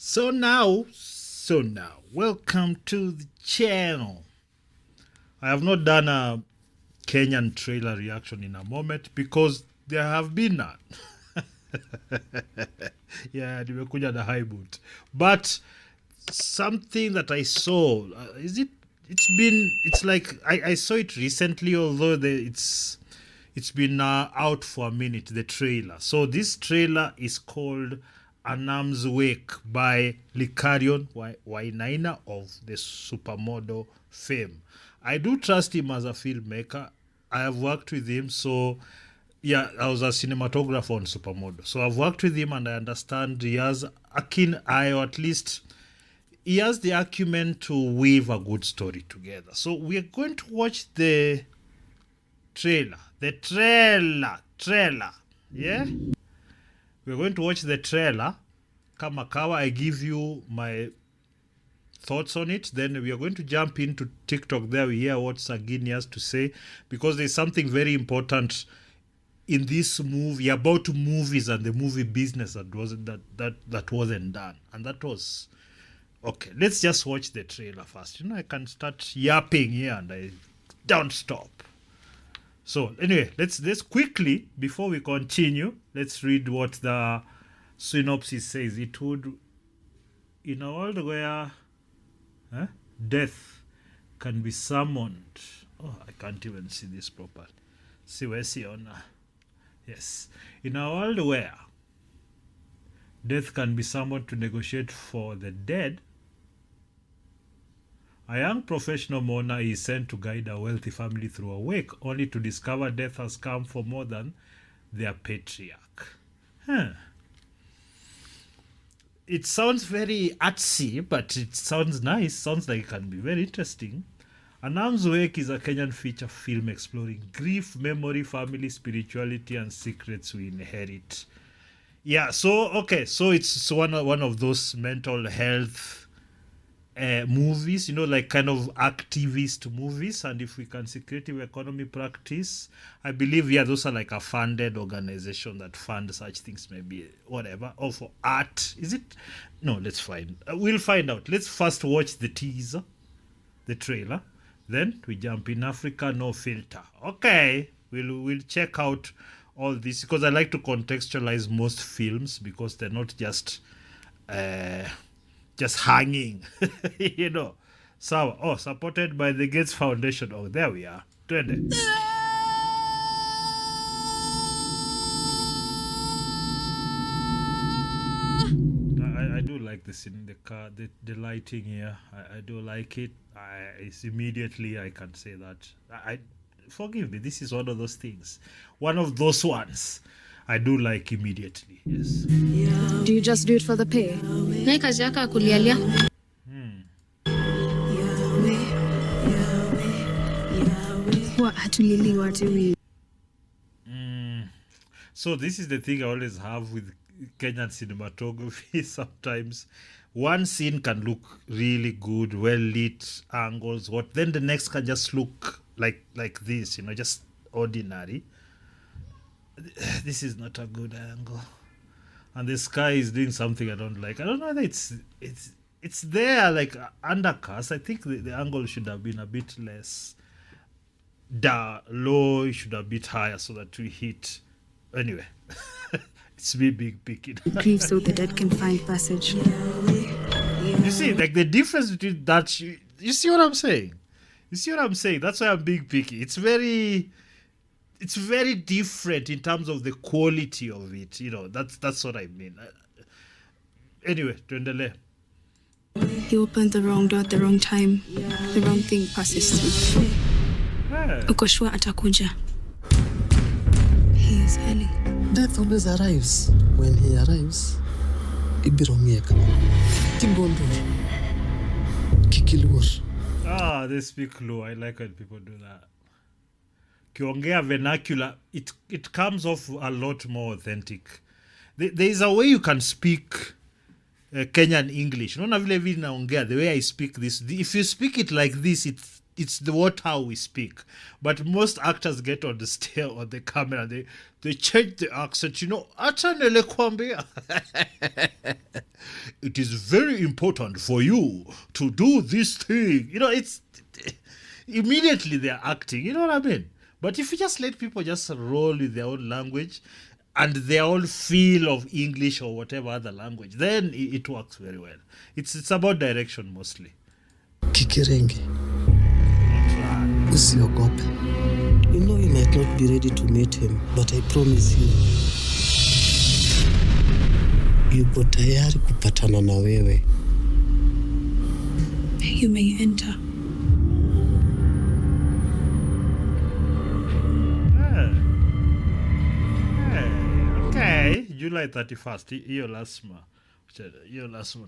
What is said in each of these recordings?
So now, welcome to the channel. I have not done a Kenyan trailer reaction in a moment because there have been none. Yeah, nimekuja na high boot. But something that I saw, it's like I saw it recently, although it's been out for a minute, the trailer. So this trailer is called Anam's Wake by Likarion Wainaina of the supermodel fame. I do trust him as a filmmaker. I have worked with him, so yeah, I was a cinematographer on Supermodel. So I've worked with him and I understand he has a keen eye, or at least he has the acumen to weave a good story together. So we are going to watch the trailer. Yeah? We're going to watch the trailer. Kama kawa, I give you my thoughts on it. Then we are going to jump into TikTok. There we hear what Sagini has to say, because there's something very important in this movie about movies and the movie business that wasn't done, and that was okay. Let's just watch the trailer first. I can start yapping here and I don't stop. So anyway, let's quickly, before we continue, let's read what the synopsis says. It would, in a world where death can be summoned. Oh, I can't even see this properly. See where see on. Yes, in a world where death can be summoned to negotiate for the dead, a young professional mourner is sent to guide a wealthy family through a wake, only to discover death has come for more than their patriarch. It sounds very artsy, but it sounds nice. Sounds like it can be very interesting. Anam's Wake is a Kenyan feature film exploring grief, memory, family, spirituality, and secrets we inherit. Yeah, so it's one of those mental health movies, like kind of activist movies. And if we can see creative economy practice, I believe, those are like a funded organization that fund such things, maybe whatever, or for art. Is it? No, let's find. We'll find out. Let's first watch the teaser, the trailer. Then we jump in. Africa, no filter. Okay, we'll check out all this, because I like to contextualize most films, because they're not just hanging. So, supported by the Gates Foundation. Oh, there we are. Twende. I do like the scene in the car, the lighting here. I do like it. It's immediately, I can say that. I forgive me, this is one of those things. One of those ones I do like immediately. Yes. Do you just do it for the pay? Na kazi yako ya kulialia. So this is the thing I always have with Kenyan cinematography. Sometimes one scene can look really good, well lit, angles, then the next can just look like this, just ordinary. This is not a good angle, and the sky is doing something I don't like. I don't know whether it's there, like undercast. I think the angle should have been a bit less low. It should have been a bit higher so that we hit. Anyway, it's me big picking. Grieve so the dead can find passage. You see, like the difference between that. You see what I'm saying? That's why I'm big picky. It's very different in terms of the quality of it. That's what I mean. Anyway, tuendelee. He opened the wrong door at the wrong time. The wrong thing passes through. Uko sure atakuja. He is early. Death always arrives. When he arrives, ibiromieka. Timbondo. Kikilur. They speak low. I like when people do that. Kiongea vernacular, it comes off a lot more authentic. There is a way you can speak Kenyan English. Not vile vile naongea, the way I speak this. If you speak it like this, it's the what how we speak. But most actors get on the stage or the camera, they change the accent. Acha nilikwambia. It is very important for you to do this thing. It's immediately they're acting. You know what I mean? But if you just let people just roll with their own language and their own feel of English or whatever other language, then it works very well. It's about direction mostly. Kikirenge, usiogope. You know you might not be ready to meet him, but I promise you, yuko tayari kupatana na wewe. You may enter. Okay, July 31st, hiyo lazima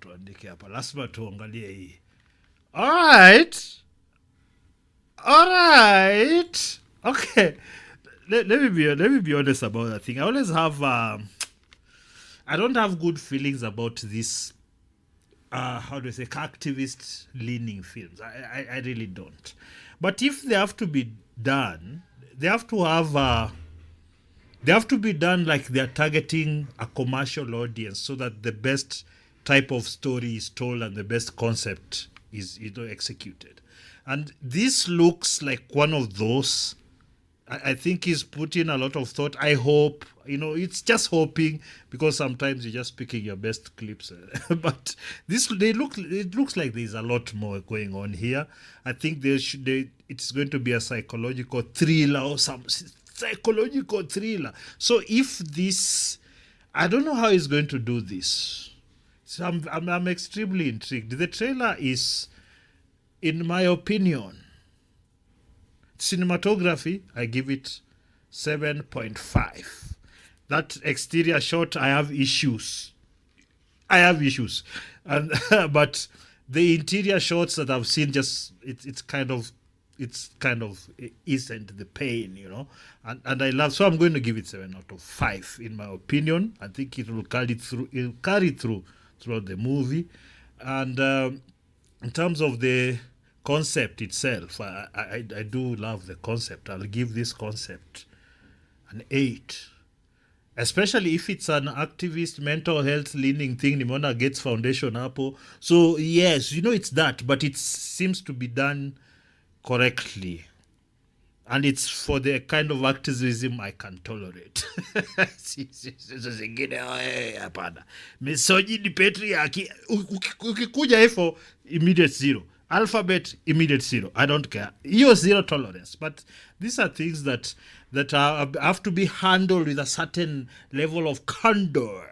tuandike hapa, lazima tuangalie hii. Alright. Okay. Let me be honest about that thing. I always have I don't have good feelings about this how do I say, activist leaning films. I really don't. But if they have to be done, they have to be done like they're targeting a commercial audience, so that the best type of story is told and the best concept is executed. And this looks like one of those. I think he's put in a lot of thought. I hope, it's just hoping, because sometimes you're just picking your best clips. But it looks like there's a lot more going on here. I think it's going to be a psychological thriller or some psychological thriller. So if this, I don't know how he's going to do this. So I'm extremely intrigued. The trailer is, in my opinion, cinematography, I give it 7.5. That exterior shot, I have issues. And but the interior shots that I've seen, just it's kind of isn't the pain, and I love. So I'm going to give it 7 out of 5 in my opinion. I think it will carry through. It'll carry throughout the movie, and in terms of the concept itself, I do love the concept. I'll give this concept an 8, especially if it's an activist mental health leaning thing. Nimona Gates Foundation Apple. So yes, it's that, but it seems to be done correctly, and it's for the kind of activism I can tolerate. Zingine hapana, misogyny, patriarchy, ukikuja hivyo immediate 0, alphabet immediate 0. I don't care, hiyo 0 tolerance. But these are things that have to be handled with a certain level of candor,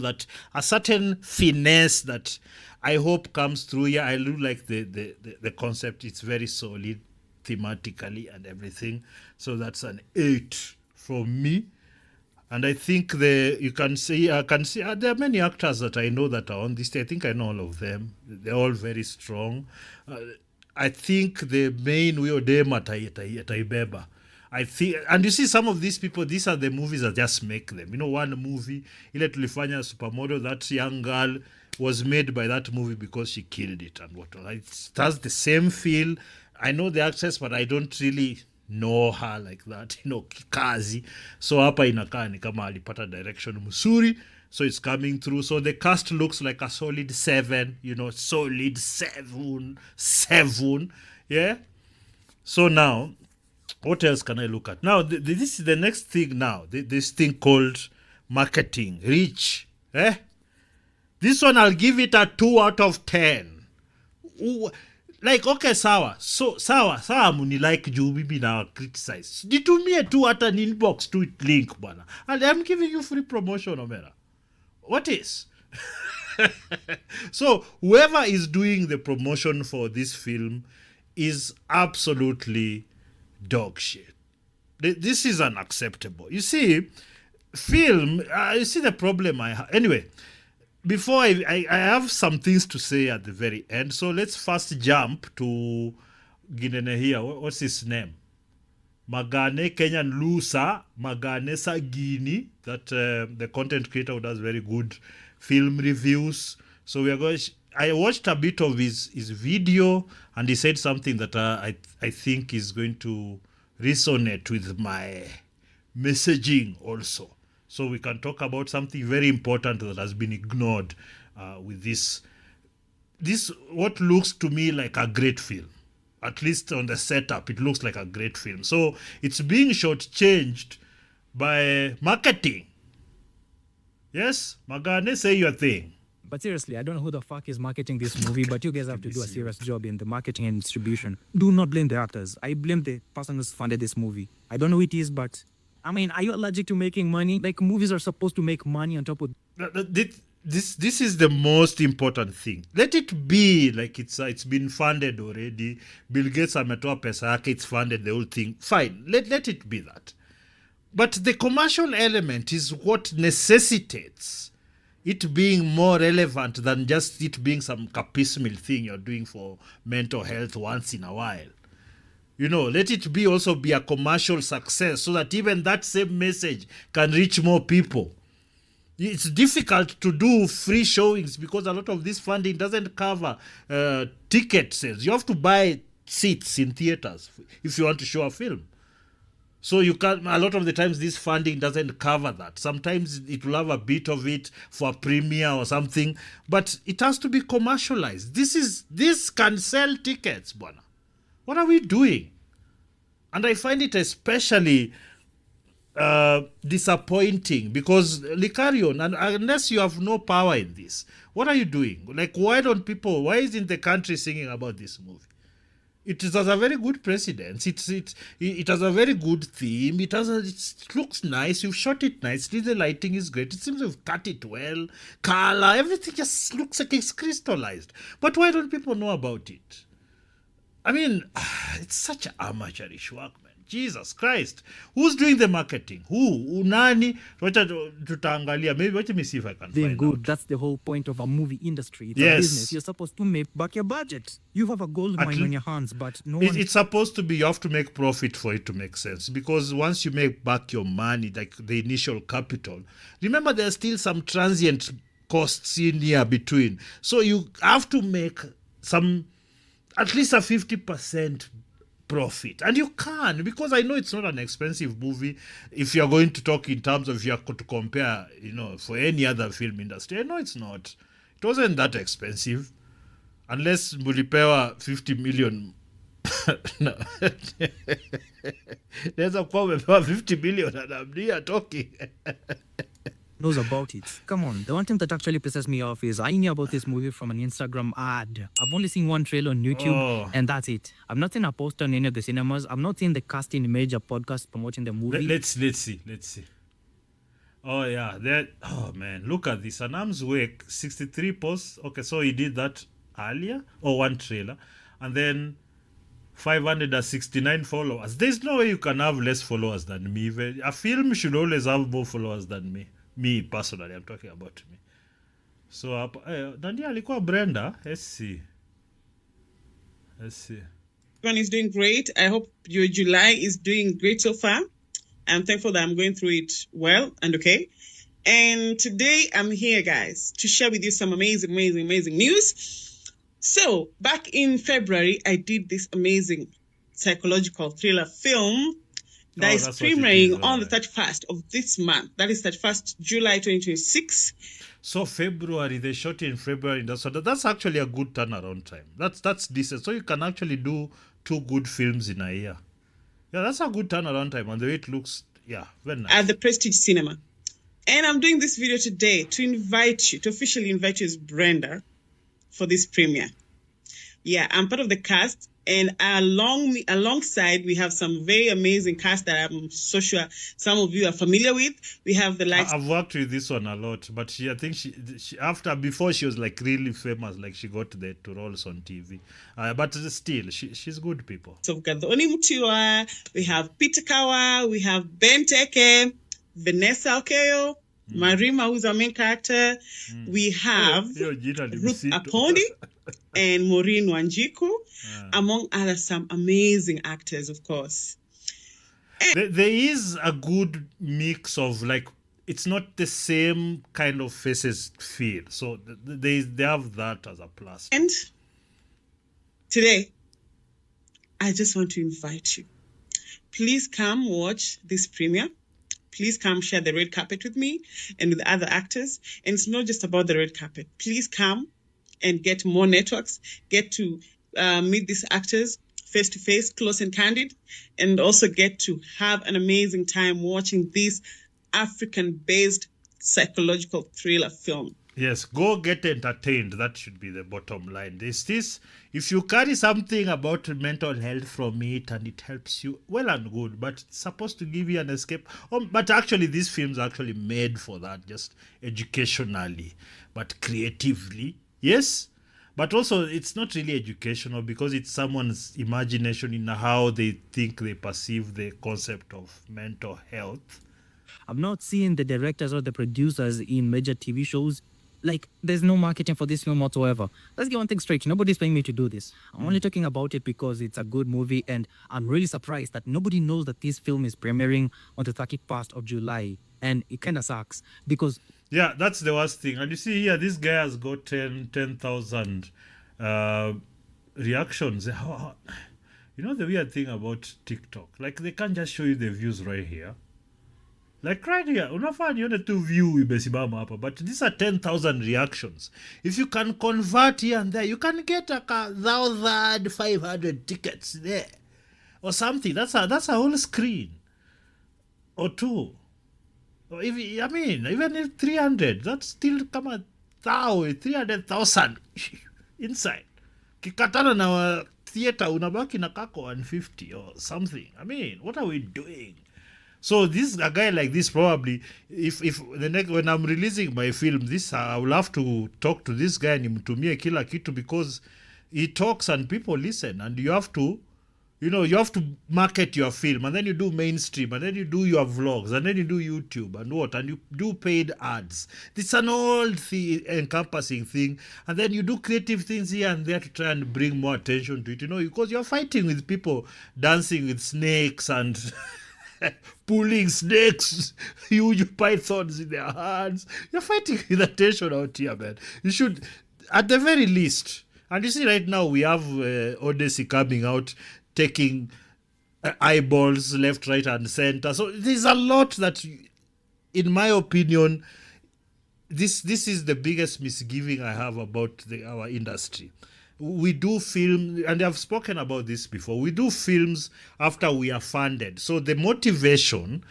that a certain finesse that I hope comes through here. I look like the concept. It's very solid thematically and everything. So that's an 8 from me. And I think I can see there are many actors that I know that are on this. I think I know all of them. They're all very strong. I think the main Dem ataibeba. I think, and you see some of these people, these are the movies that just make them. One movie, ile tulifanya Supermodel, that young girl was made by that movie because she killed it and whatnot. It has the same feel. I know the actress, but I don't really know her like that, kikazi. So hapa inakaa ni kama alipata direction mzuri, so it's coming through. So the cast looks like a solid 7, solid 7. Yeah. So now, what else can I look at? Now, this is the next thing now. This thing called marketing. Reach. This one, I'll give it a 2 out of 10. Ooh, like, okay, sawa. So, sawa muni like juu bibi na criticize. Nitumie tu hata ni inbox to link, bwana. And I'm giving you free promotion, Omera. What is? So, whoever is doing the promotion for this film is absolutely dog shit. This is unacceptable. You see, film, you see the problem I have. Anyway, before I have some things to say at the very end. So let's first jump to Ginene here. What's his name? Magane Kenyan Lusa Magane Sagini. That the content creator who does very good film reviews. So we are going. I watched a bit of his video, and he said something that I think is going to resonate with my messaging also. So we can talk about something very important that has been ignored with this what looks to me like a great film. At least on the setup, it looks like a great film. So it's being shortchanged by marketing. Yes, Magane, say your thing. But seriously, I don't know who the fuck is marketing this movie, but you guys have to do a serious job in the marketing and distribution. Do not blame the actors. I blame the person who's funded this movie. I don't know who it is, but I mean, are you allergic to making money? Like, movies are supposed to make money on top of... This is the most important thing. Let it be like it's been funded already. Bill Gates ametoa pesa yake, it's funded the whole thing. Fine, let it be that. But the commercial element is what necessitates it being more relevant than just it being some piecemeal thing you're doing for mental health once in a while. You know, let it be also be a commercial success so that even that same message can reach more people. It's difficult to do free showings because a lot of this funding doesn't cover ticket sales. You have to buy seats in theaters if you want to show a film. So you can't, a lot of the times this funding doesn't cover that. Sometimes it will have a bit of it for a premiere or something, but it has to be commercialized. This can sell tickets, Bwana. What are we doing? And I find it especially disappointing because Likarion, and unless you have no power in this, what are you doing? Like, why isn't the country singing about this movie? It has a very good precedence. It has a very good theme. It looks nice. You've shot it nicely. The lighting is great. It seems you've cut it well. Color, everything just looks like it's crystallized. But why don't people know about it? I mean, it's such amateurish work, man. Jesus Christ. Who's doing the marketing? Who? Unani? Maybe let me see if I can Being find good, out. that's the whole point of a movie industry. It's Yes. a business. You're supposed to make back your budget. You have a gold mine on your hands, but no one... It's supposed to be, you have to make profit for it to make sense. Because once you make back your money, like the initial capital, remember there's still some transient costs in here between. So you have to make at least a 50% profit. And you can, because I know it's not an expensive movie. If you're going to talk in terms of, if you're to compare, for any other film industry, I know it's not. It wasn't that expensive. Unless mulipewa 50 million. No. There's a problem with 50 million and I'm here talking. knows about it. Come on, the one thing that actually pisses me off is I knew about this movie from an Instagram ad. I've only seen one trailer on YouTube, and that's it. I've not seen a poster on any of the cinemas. I've not seen the casting in major podcasts promoting the movie. Let's see. Oh yeah, oh man, look at this. Anam's Wake, 63 posts. Okay, so he did that earlier, or one trailer, and then 569 followers. There's no way you can have less followers than me. A film should always have more followers than me. Me personally, I'm talking about me. So Nandi alikuwa Brenda. Let's see. Everyone is doing great. I hope your July is doing great so far. I'm thankful that I'm going through it well and okay. And today I'm here, guys, to share with you some amazing news. So back in February, I did this amazing psychological thriller film that is premiering on the 31st of this month. That is 31st July 2026. So February, they shot in February. So that's actually a good turnaround time. That's decent. So you can actually do 2 good films in a year. Yeah, that's a good turnaround time. And the way it looks, yeah, very nice. At the Prestige Cinema. And I'm doing this video today to officially invite you as Brenda for this premiere. Yeah, I'm part of the cast, and alongside we have some very amazing cast that I'm so sure some of you are familiar with. We have the likes. I've worked with this one a lot, but I think she before she was like really famous, like she got the 2 roles on TV. But still, she's good people. So we've got the Oni Mutiwa, we have Peter Kawa, we have Ben Teke, Vanessa Okeyo, Marima, who's our main character. We have Ruth Apondi and Maureen Wanjiku, among others, some amazing actors, of course. There is a good mix of, like, it's not the same kind of faces feel. So they have that as a plus. And today, I just want to invite you. Please come watch this premiere. Please come share the red carpet with me and with other actors. And it's not just about the red carpet. Please come and get more networks, get to meet these actors face to face, close and candid, and also get to have an amazing time watching this African-based psychological thriller film. Yes, go get entertained. That should be the bottom line. If you carry something about mental health from it and it helps you, well and good, but it's supposed to give you an escape. But actually, these films are actually made for that, just educationally, but creatively. Yes, but also it's not really educational because it's someone's imagination in how they think they perceive the concept of mental health. I'm not seeing the directors or the producers in major TV shows. Like, there's no marketing for this film whatsoever. Let's get one thing straight. Nobody's paying me to do this. I'm only talking about it because it's a good movie, and I'm really surprised that nobody knows that this film is premiering on the 31st of July. And it kind of sucks because... Yeah, that's the worst thing. And you see here, this guy has got 10,000 reactions. You know the weird thing about TikTok? Like, they can't just show you the views right here. Like right here, unafaa nione tu view imesimama hapa, but these are 10,000 reactions. If you can convert here and there, you can get like 1,500 tickets there or something. That's a whole screen or two. Or even if 300, that's still come at 300,000 inside. Kikatana na theater unabaki na kako 150 or something. I mean, what are we doing? So a guy like this probably, if the next when I'm releasing my film, I will have to talk to this guy and nimtumie kila kitu because he talks and people listen, and you have to market your film, and then you do mainstream, and then you do your vlogs, and then you do YouTube and you do paid ads. It's an all encompassing thing, and then you do creative things here and there to try and bring more attention to it, because you're fighting with people dancing with snakes and pulling snakes, huge pythons in their hands. You're fighting with attention out here, man. You should, at the very least, and you see right now we have Odyssey coming out, taking eyeballs left, right, and center. So there's a lot that, in my opinion, this is the biggest misgiving I have about our industry. We do film, and I've spoken about this before, we do films after we are funded. So the motivation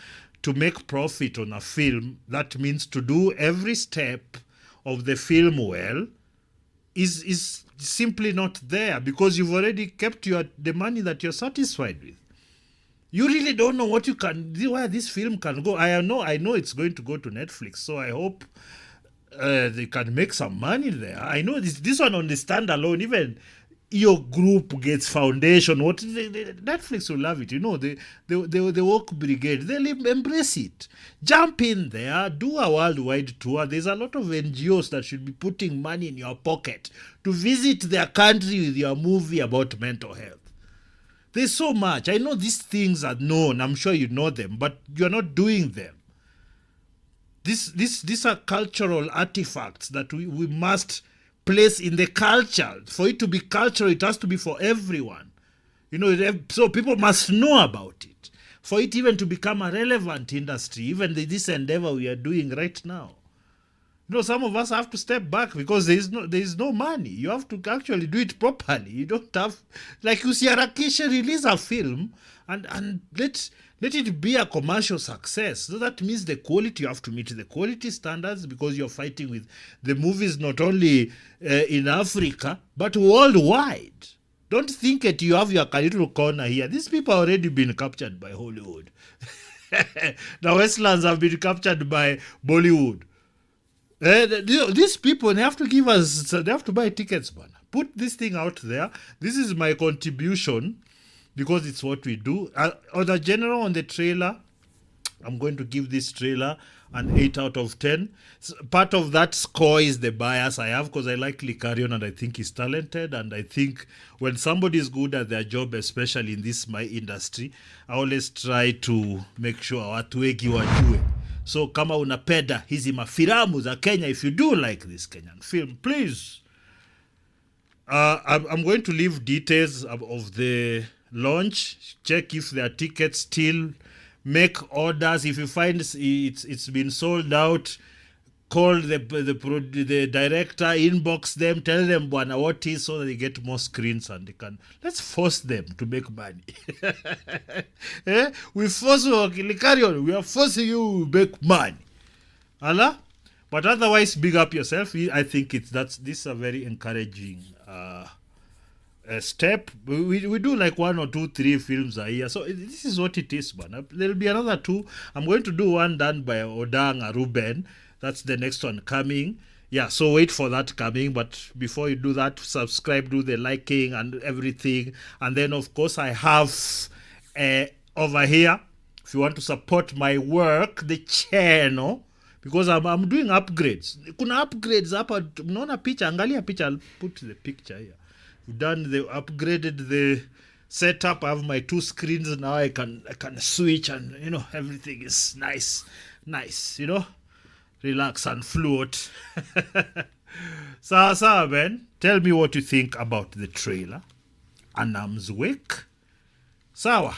to make profit on a film, that means to do every step of the film well, is simply not there because you've already kept the money that you're satisfied with. You really don't know where this film can go. I know it's going to go to Netflix, so I hope they can make some money there. I know this one on the standalone, even your group gets foundation. Netflix will love it. The Woke Brigade, they'll embrace it. Jump in there, do a worldwide tour. There's a lot of NGOs that should be putting money in your pocket to visit their country with your movie about mental health. There's so much. I know these things are known. I'm sure you know them, but you're not doing them. These are cultural artifacts that we must place in the culture. For it to be cultural, it has to be for everyone. So people must know about it. For it even to become a relevant industry, even this endeavor we are doing right now. Some of us have to step back because there is no money. You have to actually do it properly. You don't have, like you see Harakisha release a film and let it be a commercial success. So that means the quality, you have to meet the quality standards because you're fighting with the movies not only in Africa, but worldwide. Don't think that you have your little corner here. These people have already been captured by Hollywood. The Westlands have been captured by Bollywood. These people, they have to buy tickets, man. Put this thing out there. This is my contribution because it's what we do. On the trailer, I'm going to give this trailer an 8 out of 10. So part of that score is the bias I have because I like Likarion and I think he's talented. And I think when somebody is good at their job, especially in my industry, I always try to make sure watu wengi wajue. So kama unapenda hizi mafiramu za Kenya, if you do like this Kenyan film, please, I'm going to leave details of the launch. Check if there are tickets still. Make orders. If you find it's been sold out, call the director, inbox them, tell them bwana what is, so that they get more screens and they can. Let's force them to make money. We force you, Likarion. We are forcing you to make money. Allah? But otherwise, big up yourself. I think this is a very encouraging step. We do like 1 or 2, 3 films a year. So this is what it is, man. There'll be another 2. I'm going to do one done by Odang Ruben. That's the next one coming. Yeah, so wait for that coming. But before you do that, subscribe, do the liking and everything. And then, of course, I have over here, if you want to support my work, the channel, because I'm doing upgrades. Kuna upgrades hapa, mnaona picha, angalia picha, I'll put the picture here. We've upgraded the setup. I have my 2 screens now. I can switch, and everything is nice, relax and float. Sawa, Ben, tell me what you think about the trailer. Anam's Wake. Sawa.